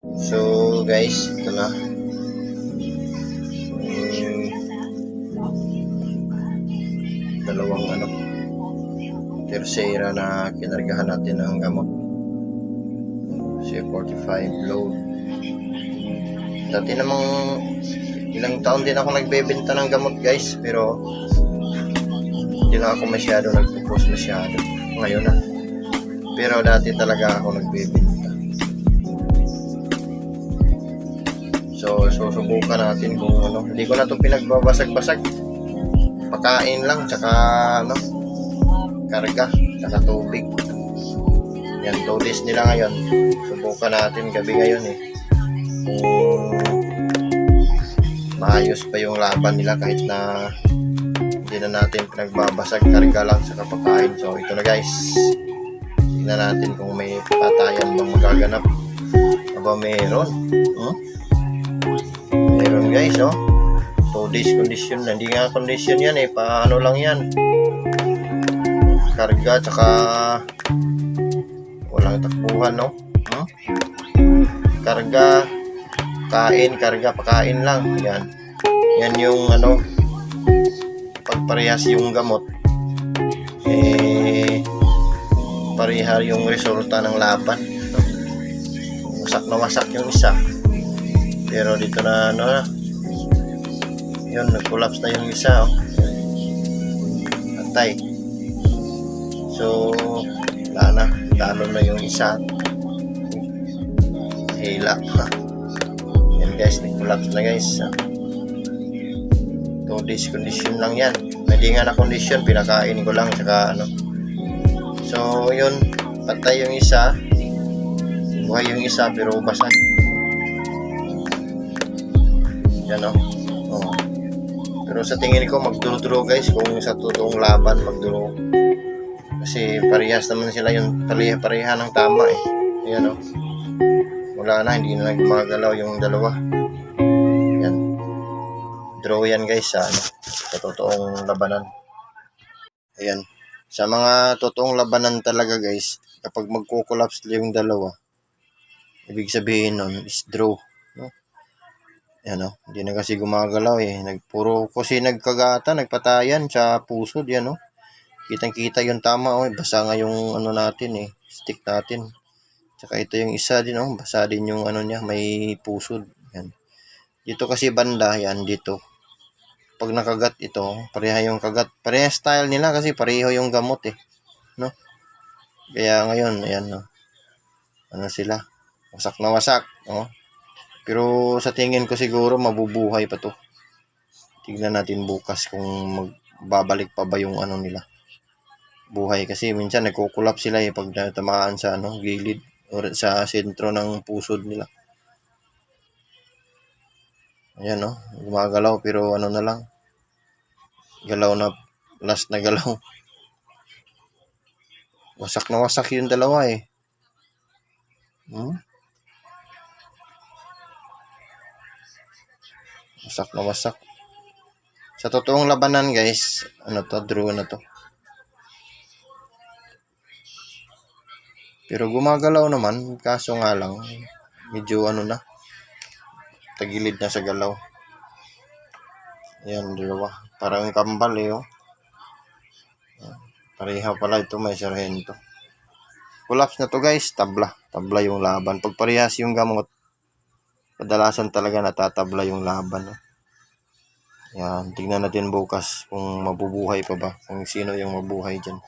So guys, ito na. Dalawang Tercera na kinargahan natin ng gamot. C45 load. Dati namang ilang taon din ako nagbebenta ng gamot guys, pero hindi na ako masyado nagpo-post masyado ngayon na. Pero dati talaga ako nagbebenta. So susubukan natin kung hindi ko na ito pinagbabasag-basag. Pakain lang, tsaka karga, tsaka tubig. Yan, 2 days nila ngayon. Subukan natin gabi ngayon kung maayos pa yung laban nila kahit na hindi na natin pinagbabasag, karga lang tsaka pakain. So ito na guys, tingnan natin kung may patayan bang magaganap. Aba meron meron guys 2 days condition na. Hindi nga condition yan paano lang yan, karga tsaka walang takbuhan karga, kain, karga, pakain lang. Yan yung pagparehas yung gamot pareha yung resulta ng laban. Wasak na wasak yung isa, pero dito na yun, nag-collapse na yung isa atay. So wala na, talo na yung isa, hila yan guys, nag-collapse na guys. 2 days condition lang yan, hindi nga na condition, pinakain ko lang tsaka so yun, patay yung isa, buhay yung isa pero basag yan pero sa tingin ko magduro guys kung sa totoong laban, magduro kasi parehas naman sila, yung pareha ng tama ayan wala na, hindi na nagmagalaw yung dalawa. Yan, draw yan guys sa totoong labanan. Ayan, sa mga totoong labanan talaga guys, kapag magko-collapse yung dalawa, ibig sabihin nun is draw. Yan hindi na kasi gumagalaw puro kasi nagkagata, nagpatayan sa pusod yan kitang-kita yung tama basa nga yung natin stick natin. Tsaka ito yung isa din basa din yung niya, may pusod. Yan. Dito kasi banda yan dito. Pag nakagat ito, pareha yung kagat. Pareha style nila kasi pareho yung gamot Kaya ngayon ayan sila. Wasak na wasak, Pero sa tingin ko siguro mabubuhay pa to. Tignan natin bukas kung magbabalik pa ba yung nila. Buhay kasi minsan nagko-collapse sila pag natamaan sa gilid o sa sentro ng pusod nila. Ayan gumagalaw pero na lang. Galaw na, last na galaw. Wasak na wasak yung dalawa Wasak na wasak. Sa totoong labanan guys, draw na to. Pero gumagalaw naman, kaso nga lang medyo tagilid na sa galaw. Ayan, dalawa. Parang kambal pareha pala ito, may sarhento. Collapse na to guys, tabla yung laban. Pag parehas yung gamot, kadalasan talaga natatabla yung laban Yan, tingnan natin bukas kung mabubuhay pa ba, kung sino yung mabuhay dyan.